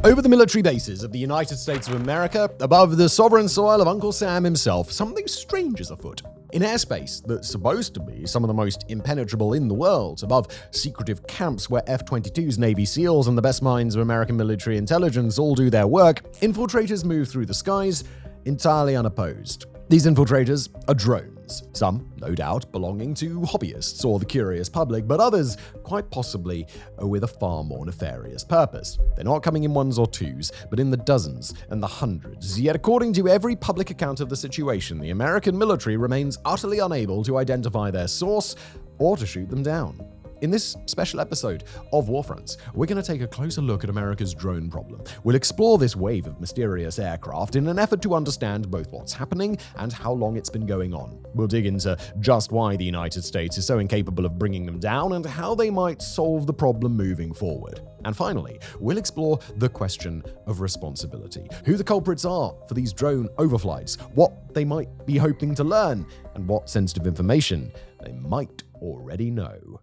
Over the military bases of the United States of America, above the sovereign soil of Uncle Sam himself, something strange is afoot. In airspace that's supposed to be some of the most impenetrable in the world, above secretive camps where F-22s, Navy SEALs, and the best minds of American military intelligence all do their work, infiltrators move through the skies entirely unopposed. These infiltrators are drones, some, no doubt, belonging to hobbyists or the curious public, but others, quite possibly, with a far more nefarious purpose. They're not coming in ones or twos, but in the dozens and the hundreds. Yet according to every public account of the situation, the American military remains utterly unable to identify their source or to shoot them down. In this special episode of WarFronts, we're going to take a closer look at America's drone problem. We'll explore this wave of mysterious aircraft in an effort to understand both what's happening and how long it's been going on. We'll dig into just why the United States is so incapable of bringing them down and how they might solve the problem moving forward. And finally, we'll explore the question of responsibility, who the culprits are for these drone overflights, what they might be hoping to learn, and what sensitive information they might already know.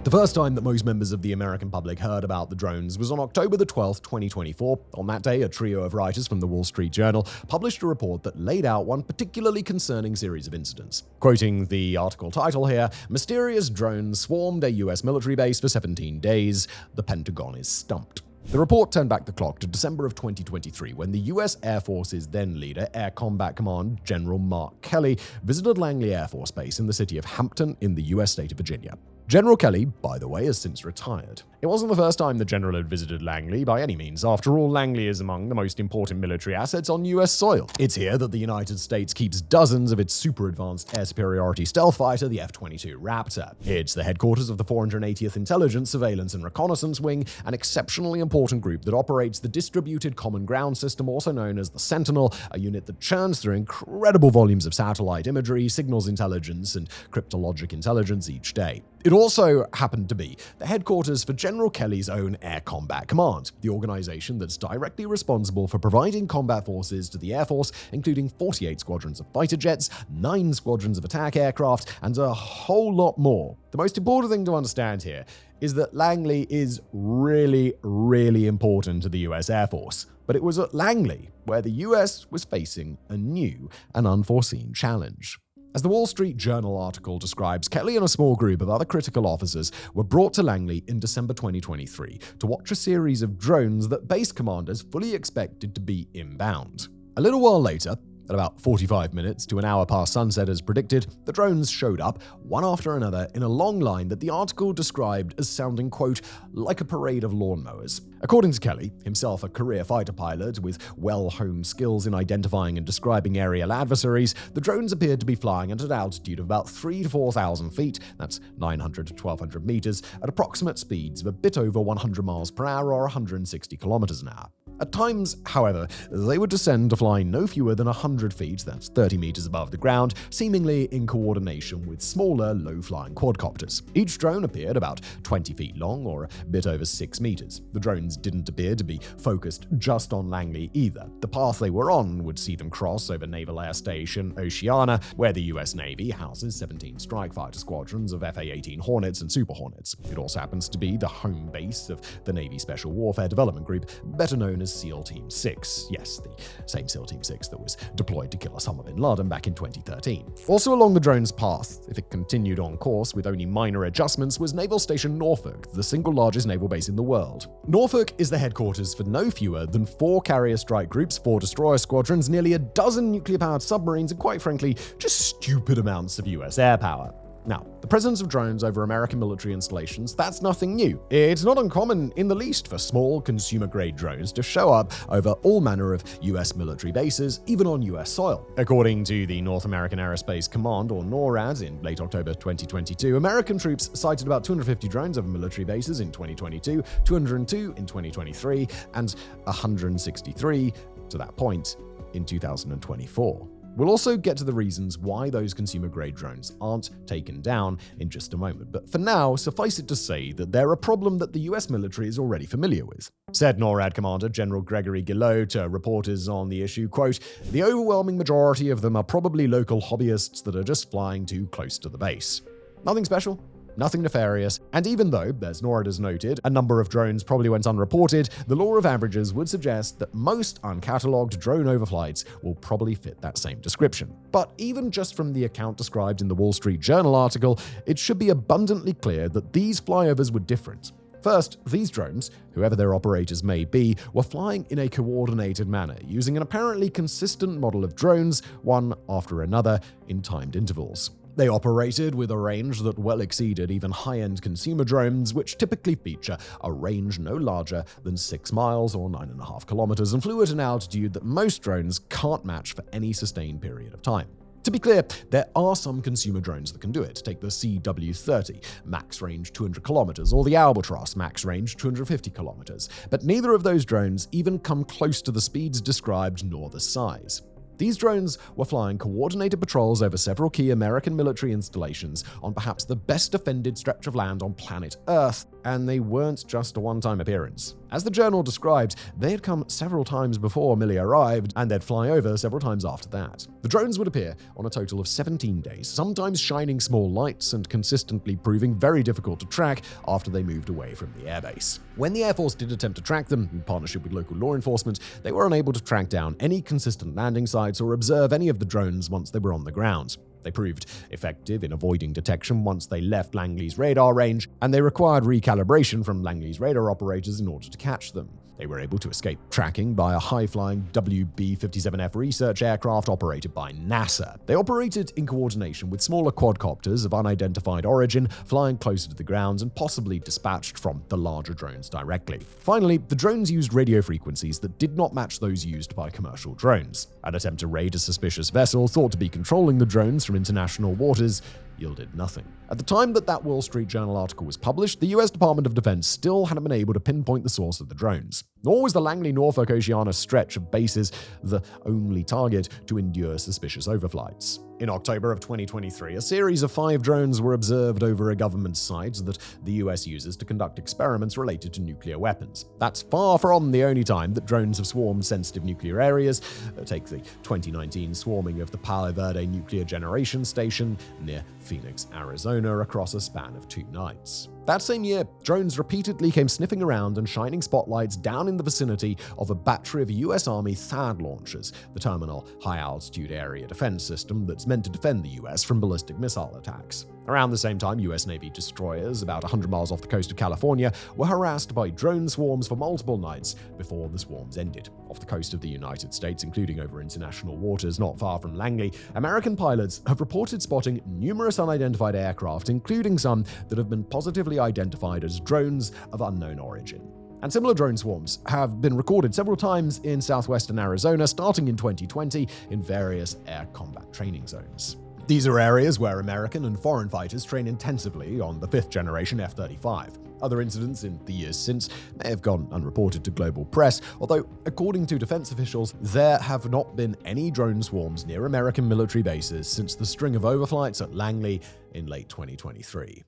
The first time that most members of the American public heard about the drones was on October the 12th, 2024. On that day, a trio of writers from the Wall Street Journal published a report that laid out one particularly concerning series of incidents. Quoting the article title here, "Mysterious drones swarmed a US military base for 17 days. The Pentagon is stumped." The report turned back the clock to December of 2023 when the US Air Force's then leader, Air Combat Command General Mark Kelly, visited Langley Air Force Base in the city of Hampton in the US state of Virginia. General Kelly, by the way, has since retired. It wasn't the first time the general had visited Langley by any means. After all, Langley is among the most important military assets on US soil. It's here that the United States keeps dozens of its super-advanced air superiority stealth fighter, the F-22 Raptor. It's the headquarters of the 480th Intelligence, Surveillance and Reconnaissance Wing, an exceptionally important group that operates the Distributed Common Ground System, also known as the Sentinel, a unit that churns through incredible volumes of satellite imagery, signals intelligence, and cryptologic intelligence each day. It also happened to be the headquarters for General Kelly's own Air Combat Command, the organization that's directly responsible for providing combat forces to the Air Force, including 48 squadrons of fighter jets, 9 squadrons of attack aircraft, and a whole lot more. The most important thing to understand here is that Langley is really, really important to the US Air Force. But it was at Langley where the US was facing a new and unforeseen challenge. As the Wall Street Journal article describes, Kelly and a small group of other critical officers were brought to Langley in December 2023 to watch a series of drones that base commanders fully expected to be inbound. A little while later, at about 45 minutes to an hour past sunset as predicted, the drones showed up, one after another, in a long line that the article described as sounding, quote, like a parade of lawnmowers. According to Kelly, himself a career fighter pilot with well-honed skills in identifying and describing aerial adversaries, the drones appeared to be flying at an altitude of about 3,000 to 4,000 feet, that's 900 to 1,200 meters, at approximate speeds of a bit over 100 miles per hour or 160 kilometers an hour. At times, however, they would descend to fly no fewer than 100 feet, that's 30 meters above the ground, seemingly in coordination with smaller, low-flying quadcopters. Each drone appeared about 20 feet long or a bit over 6 meters. The drones didn't appear to be focused just on Langley either. The path they were on would see them cross over Naval Air Station Oceana, where the US Navy houses 17 strike fighter squadrons of FA-18 Hornets and Super Hornets. It also happens to be the home base of the Navy Special Warfare Development Group, better known as SEAL Team 6. Yes, the same SEAL Team 6 that was deployed to kill Osama bin Laden back in 2013. Also along the drone's path, if it continued on course with only minor adjustments, was Naval Station Norfolk, the single largest naval base in the world. Norfolk is the headquarters for no fewer than 4 carrier strike groups, 4 destroyer squadrons, nearly a dozen nuclear-powered submarines, and quite frankly, just stupid amounts of US air power. Now, the presence of drones over American military installations, that's nothing new. It's not uncommon in the least for small consumer-grade drones to show up over all manner of US military bases, even on US soil. According to the North American Aerospace Command, or NORAD, in late October 2022, American troops sighted about 250 drones over military bases in 2022, 202 in 2023, and 163 to that point in 2024. We'll also get to the reasons why those consumer-grade drones aren't taken down in just a moment, but for now, suffice it to say that they're a problem that the US military is already familiar with. Said NORAD Commander General Gregory Guilleot to reporters on the issue, quote, "The overwhelming majority of them are probably local hobbyists that are just flying too close to the base." Nothing special, nothing nefarious, and even though, as Norad has noted, a number of drones probably went unreported, the law of averages would suggest that most uncatalogued drone overflights will probably fit that same description. But even just from the account described in the Wall Street Journal article, it should be abundantly clear that these flyovers were different. First, these drones, whoever their operators may be, were flying in a coordinated manner, using an apparently consistent model of drones, one after another, in timed intervals. They operated with a range that well exceeded even high-end consumer drones, which typically feature a range no larger than 6 miles or 9.5 kilometers and flew at an altitude that most drones can't match for any sustained period of time. To be clear, there are some consumer drones that can do it. Take the CW30, max range 200 kilometers, or the Albatross, max range 250 kilometers. But neither of those drones even come close to the speeds described nor the size. These drones were flying coordinated patrols over several key American military installations on perhaps the best defended stretch of land on planet Earth, and they weren't just a one-time appearance. As the journal described, they had come several times before Milley arrived, and they'd fly over several times after that. The drones would appear on a total of 17 days, sometimes shining small lights and consistently proving very difficult to track after they moved away from the airbase. When the Air Force did attempt to track them, in partnership with local law enforcement, they were unable to track down any consistent landing sites or observe any of the drones once they were on the ground. They proved effective in avoiding detection once they left Langley's radar range, and they required recalibration from Langley's radar operators in order to catch them. They were able to escape tracking by a high-flying WB-57F research aircraft operated by NASA. They operated in coordination with smaller quadcopters of unidentified origin, flying closer to the ground and possibly dispatched from the larger drones directly. Finally, the drones used radio frequencies that did not match those used by commercial drones. An attempt to raid a suspicious vessel thought to be controlling the drones from international waters yielded nothing. At the time that Wall Street Journal article was published, the US Department of Defense still hadn't been able to pinpoint the source of the drones. Nor was the Langley-Norfolk Oceana stretch of bases the only target to endure suspicious overflights. In October of 2023, a series of 5 drones were observed over a government site that the US uses to conduct experiments related to nuclear weapons. That's far from the only time that drones have swarmed sensitive nuclear areas. Take the 2019 swarming of the Palo Verde nuclear generation station near Phoenix, Arizona, across a span of 2 nights. That same year, drones repeatedly came sniffing around and shining spotlights down in the vicinity of a battery of US Army THAAD launchers, the Terminal High Altitude Area Defense System that's meant to defend the US from ballistic missile attacks. Around the same time, US Navy destroyers about 100 miles off the coast of California were harassed by drone swarms for multiple nights before the swarms ended. Off the coast of the United States, including over international waters not far from Langley, American pilots have reported spotting numerous unidentified aircraft, including some that have been positively identified as drones of unknown origin. And similar drone swarms have been recorded several times in southwestern Arizona, starting in 2020 in various air combat training zones. These are areas where American and foreign fighters train intensively on the 5th-generation F-35. Other incidents in the years since may have gone unreported to global press, although, according to defense officials, there have not been any drone swarms near American military bases since the string of overflights at Langley in late 2023.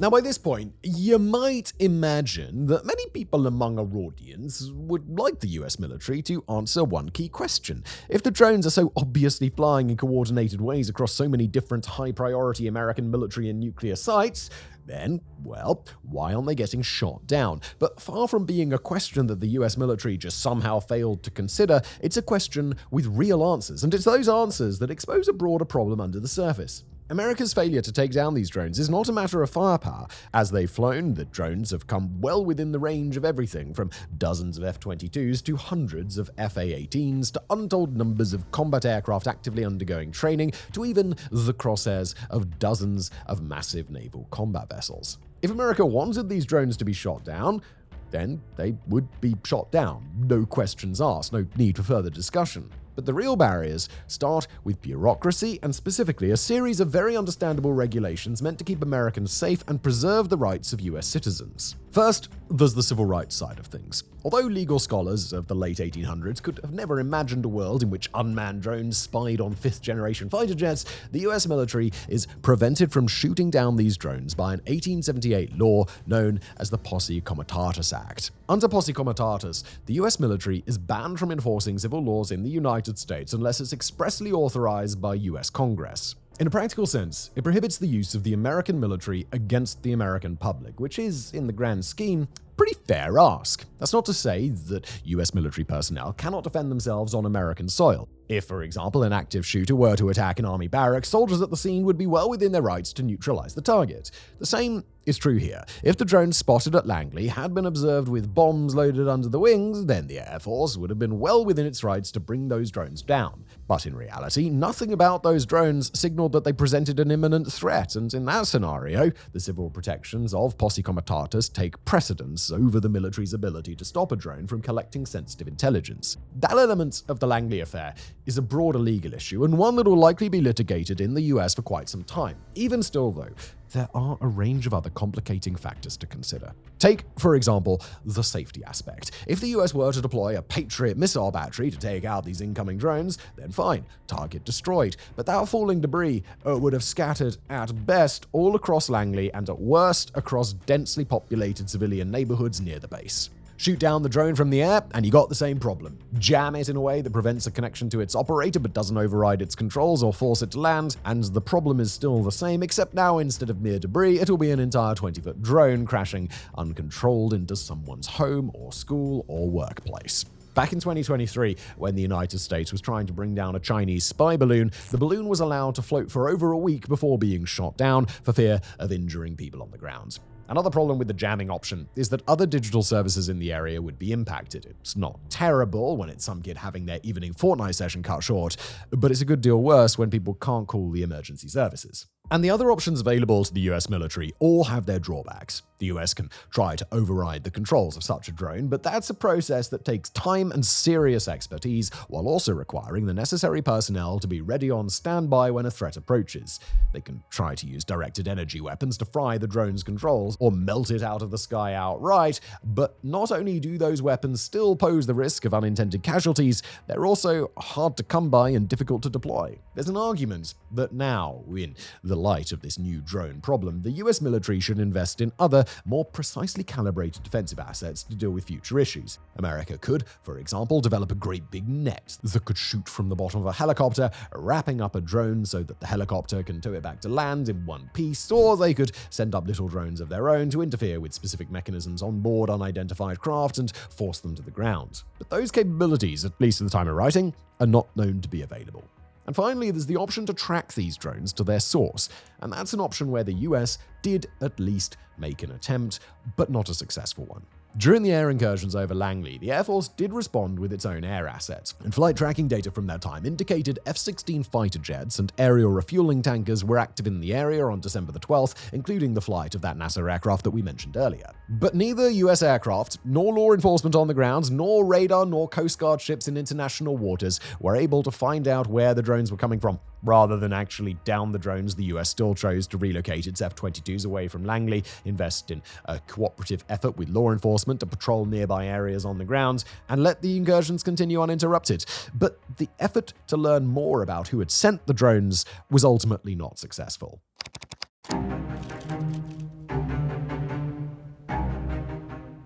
Now, by this point, you might imagine that many people among our audience would like the US military to answer one key question. If the drones are so obviously flying in coordinated ways across so many different high-priority American military and nuclear sites, then, well, why aren't they getting shot down? But far from being a question that the US military just somehow failed to consider, it's a question with real answers, and it's those answers that expose a broader problem under the surface. America's failure to take down these drones is not a matter of firepower. As they've flown, the drones have come well within the range of everything from dozens of F-22s to hundreds of FA-18s to untold numbers of combat aircraft actively undergoing training to even the crosshairs of dozens of massive naval combat vessels. If America wanted these drones to be shot down, then they would be shot down. No questions asked, no need for further discussion. But the real barriers start with bureaucracy and specifically a series of very understandable regulations meant to keep Americans safe and preserve the rights of US citizens. First, there's the civil rights side of things. Although legal scholars of the late 1800s could have never imagined a world in which unmanned drones spied on fifth-generation fighter jets, the US military is prevented from shooting down these drones by an 1878 law known as the Posse Comitatus Act. Under Posse Comitatus, the US military is banned from enforcing civil laws in the United States unless it's expressly authorized by US Congress. In a practical sense, it prohibits the use of the American military against the American public, which is, in the grand scheme, pretty fair ask. That's not to say that US military personnel cannot defend themselves on American soil. If, for example, an active shooter were to attack an army barracks, soldiers at the scene would be well within their rights to neutralize the target. The same is true here. If the drone spotted at Langley had been observed with bombs loaded under the wings, then the Air Force would have been well within its rights to bring those drones down. But in reality, nothing about those drones signaled that they presented an imminent threat, and in that scenario, the civil protections of Posse Comitatus take precedence over the military's ability to stop a drone from collecting sensitive intelligence. That element of the Langley affair is a broader legal issue, and one that will likely be litigated in the US for quite some time. Even still, though, there are a range of other complicating factors to consider. Take, for example, the safety aspect. If the US were to deploy a Patriot missile battery to take out these incoming drones, then fine, target destroyed. But that falling debris would have scattered, at best, all across Langley and at worst across densely populated civilian neighborhoods near the base. Shoot down the drone from the air, and you got the same problem. Jam it in a way that prevents a connection to its operator but doesn't override its controls or force it to land, and the problem is still the same, except now instead of mere debris, it'll be an entire 20-foot drone crashing uncontrolled into someone's home or school or workplace. Back in 2023, when the United States was trying to bring down a Chinese spy balloon, the balloon was allowed to float for over a week before being shot down for fear of injuring people on the ground. Another problem with the jamming option is that other digital services in the area would be impacted. It's not terrible when it's some kid having their evening Fortnite session cut short, but it's a good deal worse when people can't call the emergency services. And the other options available to the US military all have their drawbacks. The US can try to override the controls of such a drone, but that's a process that takes time and serious expertise, while also requiring the necessary personnel to be ready on standby when a threat approaches. They can try to use directed energy weapons to fry the drone's controls, or melt it out of the sky outright, but not only do those weapons still pose the risk of unintended casualties, they're also hard to come by and difficult to deploy. There's an argument that now, in the light of this new drone problem, the US military should invest in other, more precisely calibrated defensive assets to deal with future issues. America could, for example, develop a great big net that could shoot from the bottom of a helicopter, wrapping up a drone so that the helicopter can tow it back to land in one piece, or they could send up little drones of their own to interfere with specific mechanisms on board unidentified craft and force them to the ground. But those capabilities, at least at the time of writing, are not known to be available. And finally, there's the option to track these drones to their source, and that's an option where the US did at least make an attempt, but not a successful one. During the air incursions over Langley, the Air Force did respond with its own air assets, and flight tracking data from that time indicated F-16 fighter jets and aerial refueling tankers were active in the area on December the 12th, including the flight of that NASA aircraft that we mentioned earlier. But neither US aircraft, nor law enforcement on the ground, nor radar, nor Coast Guard ships in international waters were able to find out where the drones were coming from. Rather than actually down the drones, the US still chose to relocate its F-22s away from Langley, invest in a cooperative effort with law enforcement to patrol nearby areas on the ground, and let the incursions continue uninterrupted. But the effort to learn more about who had sent the drones was ultimately not successful.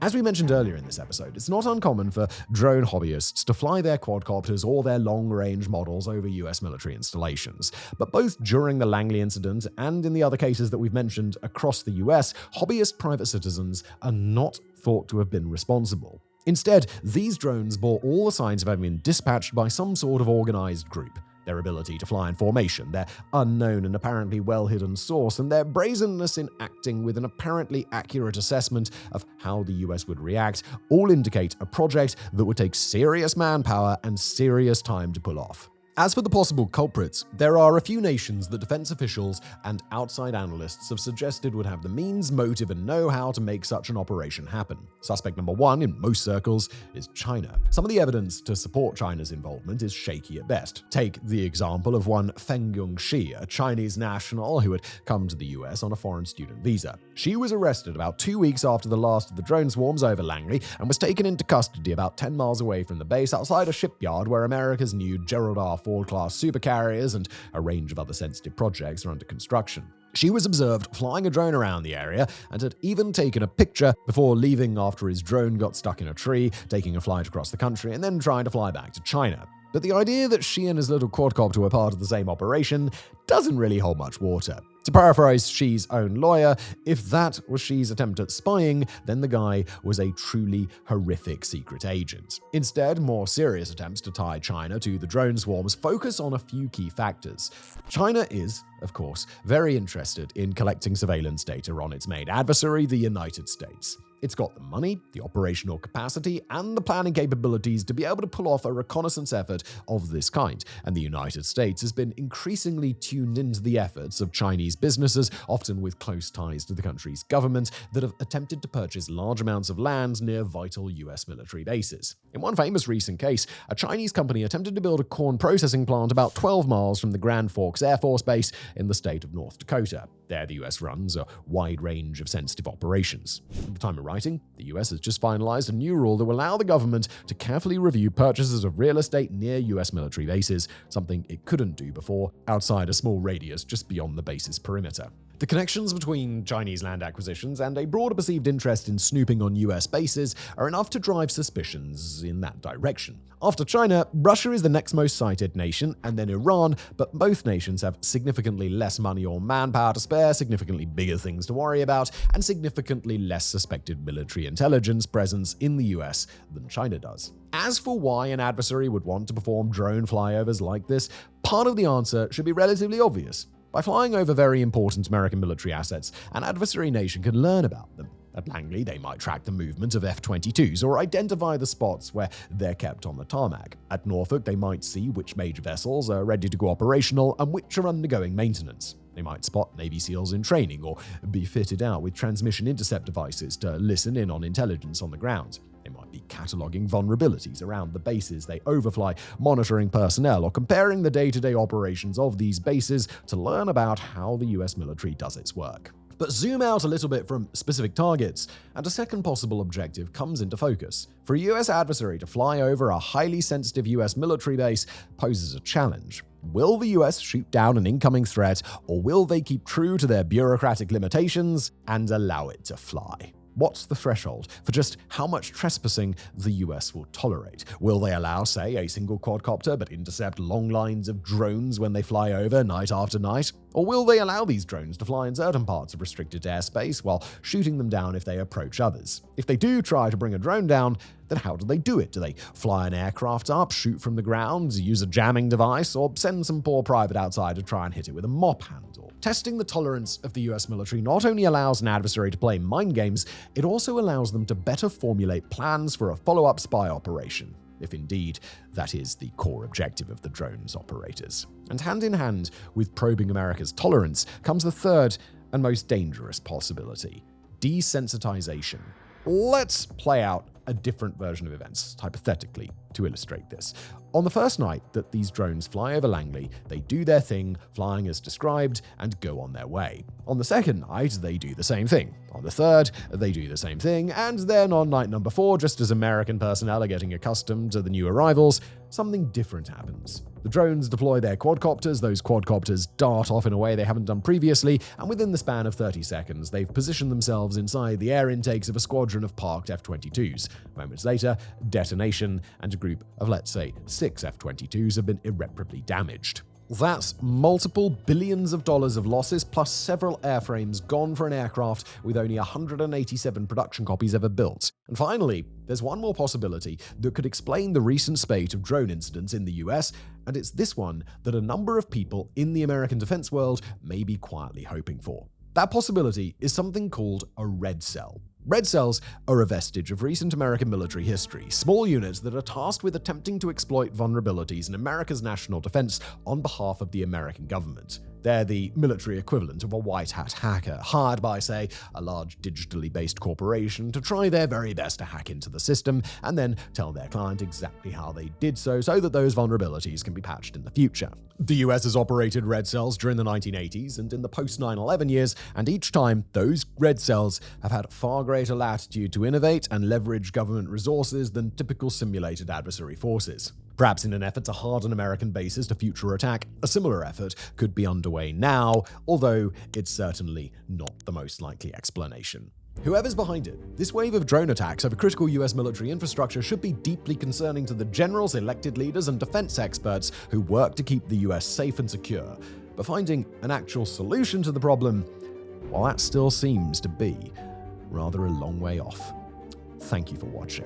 As we mentioned earlier in this episode, it's not uncommon for drone hobbyists to fly their quadcopters or their long-range models over US military installations. But both during the Langley incident and in the other cases that we've mentioned across the US, hobbyist private citizens are not thought to have been responsible. Instead, these drones bore all the signs of having been dispatched by some sort of organized group. Their ability to fly in formation, their unknown and apparently well-hidden source, and their brazenness in acting with an apparently accurate assessment of how the US would react all indicate a project that would take serious manpower and serious time to pull off. As for the possible culprits, there are a few nations that defense officials and outside analysts have suggested would have the means, motive, and know-how to make such an operation happen. Suspect number one in most circles is China. Some of the evidence to support China's involvement is shaky at best. Take the example of one Feng Yongxi, a Chinese national who had come to the US on a foreign student visa. She was arrested about 2 weeks after the last of the drone swarms over Langley and was taken into custody about 10 miles away from the base outside a shipyard where America's new Gerald R. Ford-class supercarriers and a range of other sensitive projects are under construction. She was observed flying a drone around the area and had even taken a picture before leaving after his drone got stuck in a tree, taking a flight across the country and then trying to fly back to China. But the idea that she and his little quadcopter were part of the same operation doesn't really hold much water. To paraphrase Xi's own lawyer, if that was Xi's attempt at spying, then the guy was a truly horrific secret agent. Instead, more serious attempts to tie China to the drone swarms focus on a few key factors. China is, of course, very interested in collecting surveillance data on its main adversary, the United States. It's got the money, the operational capacity, and the planning capabilities to be able to pull off a reconnaissance effort of this kind, and the United States has been increasingly tuned into the efforts of Chinese businesses, often with close ties to the country's government, that have attempted to purchase large amounts of land near vital US military bases. In one famous recent case, a Chinese company attempted to build a corn processing plant about 12 miles from the Grand Forks Air Force Base in the state of North Dakota. There, the US runs a wide range of sensitive operations. At the time of writing, the US has just finalized a new rule that will allow the government to carefully review purchases of real estate near US military bases, something it couldn't do before, outside a small radius just beyond the base's perimeter. The connections between Chinese land acquisitions and a broader perceived interest in snooping on US bases are enough to drive suspicions in that direction. After China, Russia is the next most cited nation, and then Iran, but both nations have significantly less money or manpower to spare, significantly bigger things to worry about, and significantly less suspected military intelligence presence in the US than China does. As for why an adversary would want to perform drone flyovers like this, part of the answer should be relatively obvious. By flying over very important American military assets, an adversary nation can learn about them. At Langley, they might track the movement of F-22s or identify the spots where they're kept on the tarmac. At Norfolk, they might see which major vessels are ready to go operational and which are undergoing maintenance. They might spot Navy SEALs in training or be fitted out with transmission intercept devices to listen in on intelligence on the ground. They might be cataloging vulnerabilities around the bases they overfly, monitoring personnel, or comparing the day-to-day operations of these bases to learn about how the US military does its work. But zoom out a little bit from specific targets, and a second possible objective comes into focus. For a US adversary to fly over a highly sensitive US military base poses a challenge. Will the US shoot down an incoming threat, or will they keep true to their bureaucratic limitations and allow it to fly? What's the threshold for just how much trespassing the US will tolerate? Will they allow, say, a single quadcopter but intercept long lines of drones when they fly over night after night? Or will they allow these drones to fly in certain parts of restricted airspace while shooting them down if they approach others? If they do try to bring a drone down, then how do they do it? Do they fly an aircraft up, shoot from the ground, use a jamming device, or send some poor private outside to try and hit it with a mop handle? Testing the tolerance of the US military not only allows an adversary to play mind games, it also allows them to better formulate plans for a follow-up spy operation, if indeed that is the core objective of the drones operators. And hand in hand with probing America's tolerance comes the third and most dangerous possibility: desensitization. Let's play out a different version of events, hypothetically, to illustrate this. On the first night that these drones fly over Langley, they do their thing, flying as described, and go on their way. On the second night, they do the same thing. On the third, they do the same thing, and then on night number 4, just as American personnel are getting accustomed to the new arrivals, something different happens. The drones deploy their quadcopters, those quadcopters dart off in a way they haven't done previously, and within the span of 30 seconds, they've positioned themselves inside the air intakes of a squadron of parked F-22s. Moments later, detonation, and a group of, let's say, 6 F-22s have been irreparably damaged. That's multiple billions of dollars of losses, plus several airframes gone for an aircraft with only 187 production copies ever built. And finally, there's one more possibility that could explain the recent spate of drone incidents in the US, and it's this one that a number of people in the American defense world may be quietly hoping for. That possibility is something called a red cell. Red cells are a vestige of recent American military history, small units that are tasked with attempting to exploit vulnerabilities in America's national defense on behalf of the American government. They're the military equivalent of a white hat hacker, hired by, say, a large digitally based corporation to try their very best to hack into the system and then tell their client exactly how they did so that those vulnerabilities can be patched in the future. The US has operated red cells during the 1980s and in the post 9/11 years, and each time those red cells have had far greater latitude to innovate and leverage government resources than typical simulated adversary forces. Perhaps in an effort to harden American bases to future attack, a similar effort could be underway now, although it's certainly not the most likely explanation. Whoever's behind it, this wave of drone attacks over critical US military infrastructure should be deeply concerning to the generals, elected leaders, and defense experts who work to keep the US safe and secure. But finding an actual solution to the problem, well, that still seems to be rather a long way off. Thank you for watching.